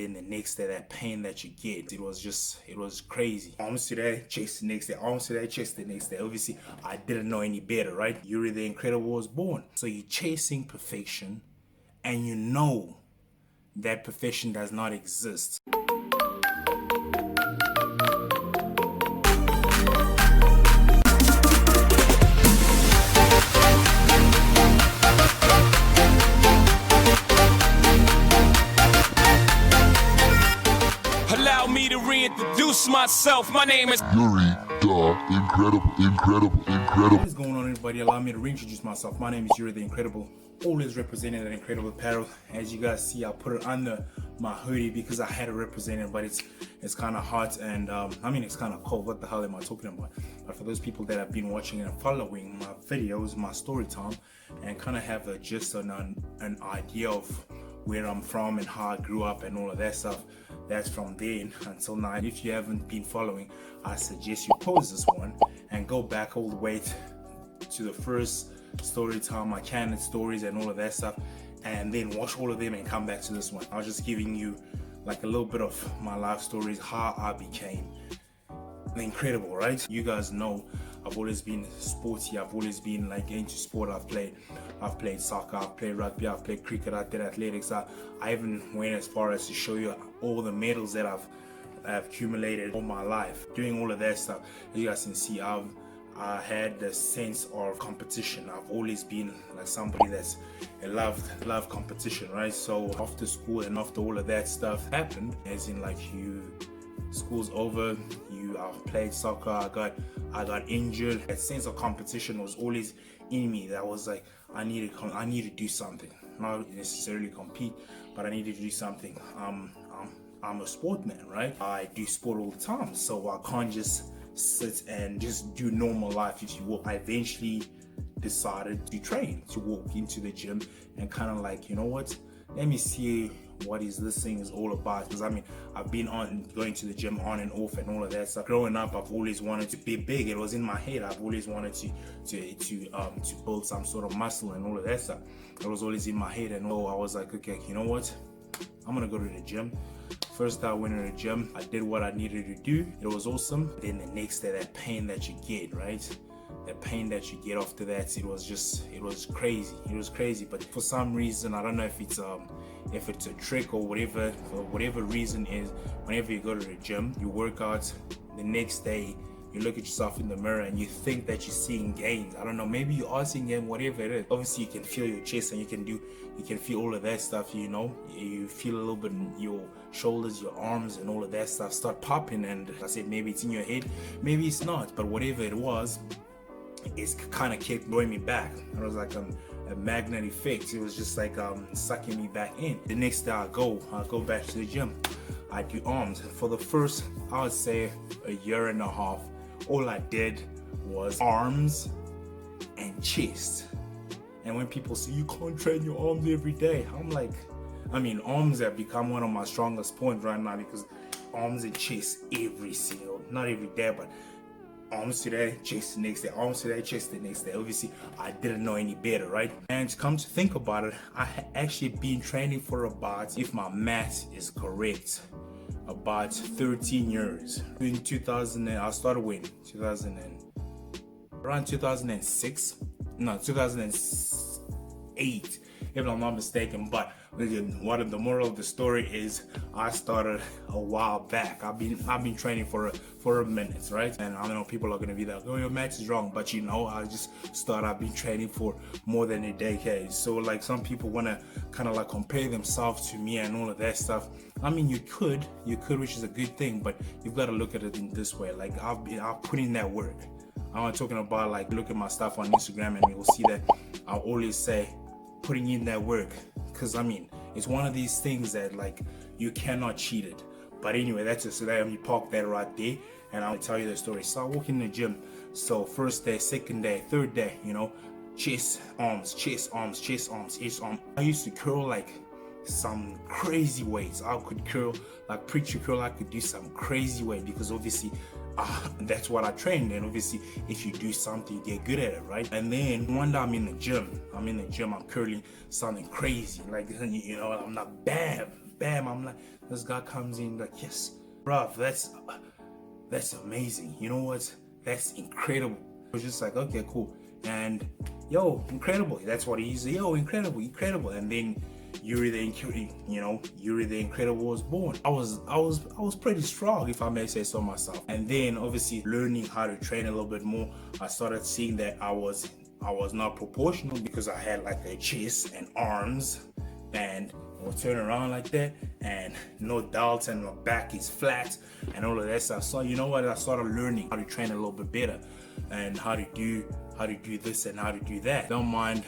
then the next day, that pain that you get, it was crazy. Arms today, chest the next day, arms today, chest the next day. Obviously, I didn't know any better, right? Yuri the Incredible was born. So you're chasing perfection, and you know that perfection does not exist. Allow me to reintroduce myself. My name is Yuri the Incredible. What is going on, everybody? Allow me to reintroduce myself. My name is Yuri the Incredible, always representing that incredible apparel. As you guys see, I put it under my hoodie because I had to represent it, but it's kind of hot and I mean, it's kind of cold. What the hell am I talking about? But for those people that have been watching and following my videos, my story time, and kind of have a gist on an idea of where I'm from and how I grew up and all of that stuff, that's from then until now. If you haven't been following, I suggest you pause this one and go back all the way to the first story time, my Candid Stories and all of that stuff, and then watch all of them and come back to this one. I was just giving you like a little bit of my life stories, how I became incredible, right? You guys know I've always been sporty. I've always been like into sport. I've played soccer, I've played rugby, I've played cricket, I did athletics. I even went as far as to show you all the medals that I've accumulated all my life. Doing all of that stuff, as you guys can see, I had the sense of competition. I've always been like somebody that's loved competition, right? So after school and after all of that stuff happened, as in like school's over, I played soccer, I got injured. That sense of competition was always in me. That was like, I need to do something, not necessarily compete, but I needed to do something. I'm a sportman, right? I do sport all the time, so I can't just sit and just do normal life, if you will. I eventually decided to train, to walk into the gym and kind of like, you know what, let me see what this thing is all about. Because I mean, I've been going to the gym on and off and all of that stuff. Growing up, I've always wanted to be big. It was in my head. I've always wanted to build some sort of muscle and all of that stuff. It was always in my head, and I was like, okay, you know what, I'm gonna go to the gym. First day I went to the gym, I did what I needed to do. It was awesome. Then the next day, that pain that you get, right? That pain that you get after that, it was crazy. It was crazy. But for some reason, I don't know if it's a trick or whatever, for whatever reason is, whenever you go to the gym, you work out, the next day you look at yourself in the mirror and you think that you're seeing gains. I don't know, maybe you are seeing gains, whatever it is. Obviously you can feel your chest and you can feel all of that stuff, you know. You feel a little bit in your shoulders, your arms and all of that stuff start popping, and I said maybe it's in your head, maybe it's not, but whatever it was, it's kind of kept blowing me back. It was like a magnet effect. It was just like sucking me back in. The next day I go back to the gym. I do arms. For the first, I would say, a year and a half, all I did was arms and chest. And when people say you can't train your arms every day, I'm like, I mean, arms have become one of my strongest points right now, because arms and chest not every day, but arms today, chest the next day, arms today, chest the next day. Obviously, I didn't know any better, right? And come to think about it, I had actually been training for about, if my math is correct, about 13 years. In 2000, I started when? Around 2006? No, 2008, if I'm not mistaken. But the moral of the story is, I started a while back. I've been training for a minute, right? And I know people are gonna be like, oh, your math is wrong, but you know, I've been training for more than a decade. So like, some people wanna kind of like compare themselves to me and all of that stuff. I mean, you could, which is a good thing, but you've got to look at it in this way. Like, I've put in that work. I'm not talking about like, look at my stuff on Instagram and you'll see that I always say putting in that work, because I mean, it's one of these things that like, you cannot cheat it. But anyway, that's just, so let me park that right there and I'll tell you the story. So I walk in the gym. So first day, second day, third day, you know, chest, arms, chest, arms, chest, arms, chest, arms. I used to curl like some crazy weights. I could curl like preacher curl. I could do some crazy weight, because obviously that's what I trained. And obviously, if you do something, you get good at it, right? And then one day I'm in the gym, I'm curling something crazy, like, you know, I'm not bam, bam, I'm like, this guy comes in like, yes, bruv, that's amazing. You know what? That's incredible. It was just like, okay, cool. And yo, incredible. That's what he said. Yo, incredible, incredible. And then Yuri the Incredible was born. I was pretty strong, if I may say so myself. And then obviously learning how to train a little bit more, I started seeing that I was not proportional, because I had like a chest and arms, and I would turn around like that, and no doubts, and my back is flat and all of that stuff. So you know what, I started learning how to train a little bit better, and how to do this and how to do that. Don't mind,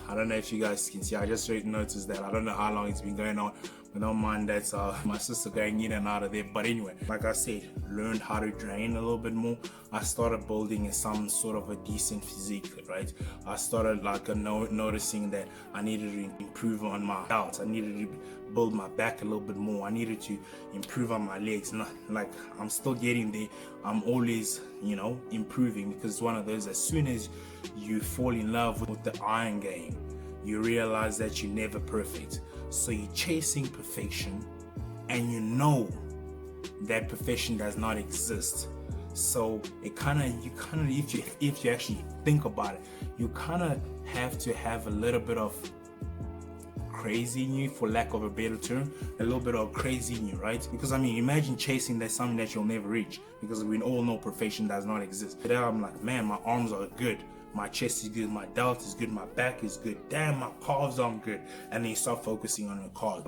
I don't know if you guys can see, I just noticed that. I don't know how long it's been going on, but don't mind that's my sister going in and out of there. But anyway, like I said, learned how to train a little bit more. I started building some sort of a decent physique, right? I started like noticing that I needed to improve on my delts. I needed to build my back a little bit more. I needed to improve on my legs. Not like I'm still getting there. I'm always, improving, because it's one of those, as soon as you fall in love with the iron game, you realize that you're never perfect. So you're chasing perfection, and you know that perfection does not exist. So it if you actually think about it, you kind of have to have a little bit of crazy in you, for lack of a better term, a little bit of crazy in you, right? Because imagine chasing that something that you'll never reach, because we all know perfection does not exist. But then I'm like, man, my arms are good, my chest is good, my delt is good, my back is good, damn, my calves are good. And then you start focusing on your calves.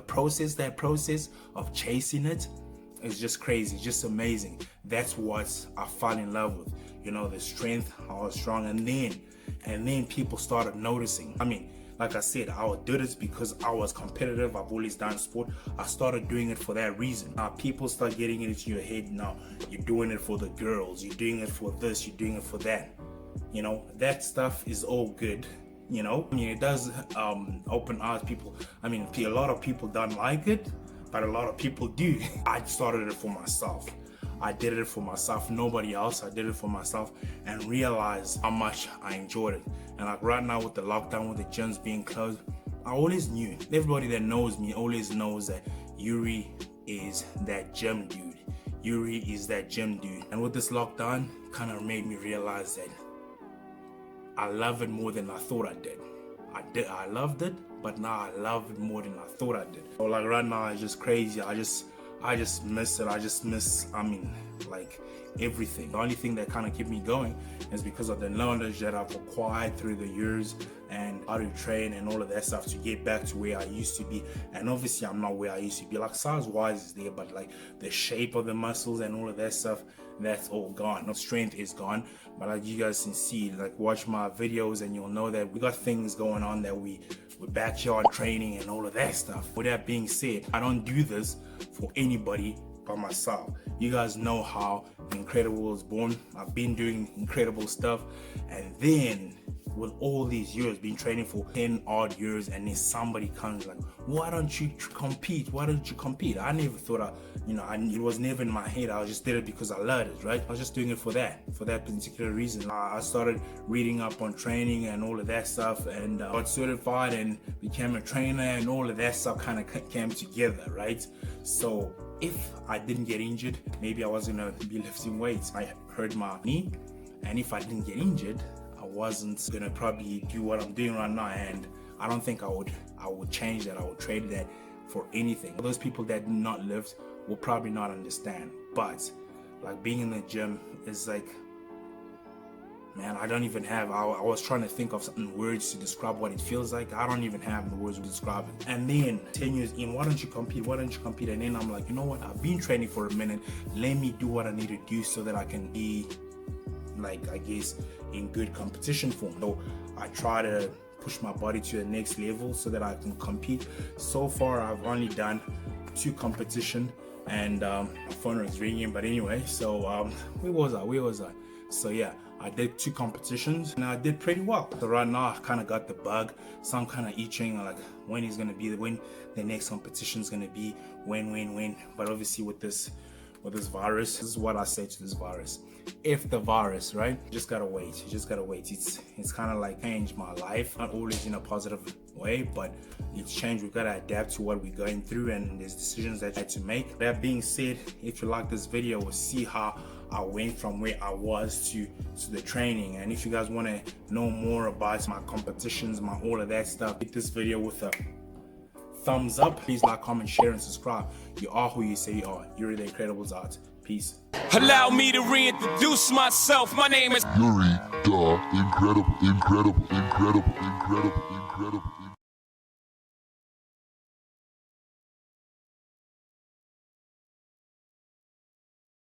That process of chasing it is just crazy, just amazing. That's what I fell in love with, the strength, how strong. And then people started noticing. Like I said, I would do this because I was competitive. I've always done sport. I started doing it for that reason. Now people start getting it into your head. Now you're doing it for the girls, you're doing it for this, you're doing it for that. That stuff is all good. It does open eyes. People, a lot of people don't like it, but a lot of people do. I started it for myself. I did it for myself, nobody else. I did it for myself, and realized how much I enjoyed it. And like right now with the lockdown, with the gyms being closed, I always knew, everybody that knows me always knows that Yuri is that gym dude. Yuri is that gym dude. And with this lockdown, kind of made me realize that I love it more than I thought I did. I loved it, but now I love it more than I thought I did. So like right now, it's just crazy. I just miss it. I just miss, like everything. The only thing that kind of kept me going is because of the knowledge that I've acquired through the years, and how to train and all of that stuff to get back to where I used to be. And obviously I'm not where I used to be. Like size wise is there, but like the shape of the muscles and all of that stuff, that's all gone. No, strength is gone. But like you guys can see, like watch my videos and you'll know that we got things going on, that we're backyard training and all of that stuff. With that being said, I don't do this for anybody but myself. You guys know how Incredible was born. I've been doing incredible stuff, and then with all these years, been training for 10 odd years, and then somebody comes like, why don't you compete? Why don't you compete? I never thought it was never in my head. I just did it because I loved it, right? I was just doing it for that particular reason. I started reading up on training and all of that stuff, and got certified and became a trainer, and all of that stuff kind of came together, right? So if I didn't get injured, maybe I wasn't gonna be lifting weights. I hurt my knee, and if I didn't get injured, I wasn't gonna probably do what I'm doing right now. And I don't think I would change that. I would trade that for anything. Those people that do not lift will probably not understand. But like being in the gym is like, man, I don't even have, I was trying to think of some words to describe what it feels like. I don't even have the words to describe it. And then 10 years in, why don't you compete? Why don't you compete? And then I'm like, you know what? I've been training for a minute. Let me do what I need to do so that I can be, like, I guess, in good competition form. So I try to push my body to the next level so that I can compete. So far, I've only done 2 competitions, and my phone is ringing. But anyway, so where was I? So yeah, I did 2 competitions and I did pretty well. So right now I kind of got the bug, so I'm kind of itching, like when the next competition is gonna be, when. But obviously with this virus, this is what I say to this virus: if the virus, right, you just gotta wait. It's kind of like changed my life, not always in a positive way, but it's changed. We've got to adapt to what we're going through, and there's decisions that I had to make. That being said, if you like this video, we'll see how I went from where I was to the training. And if you guys want to know more about my competitions, my all of that stuff, hit this video with a thumbs up. Please like, comment, share, and subscribe. You are who you say you are. Yuri the Incredible's out. Peace. Allow me to reintroduce myself. My name is Yuri the Incredible, Incredible, Incredible, Incredible, Incredible.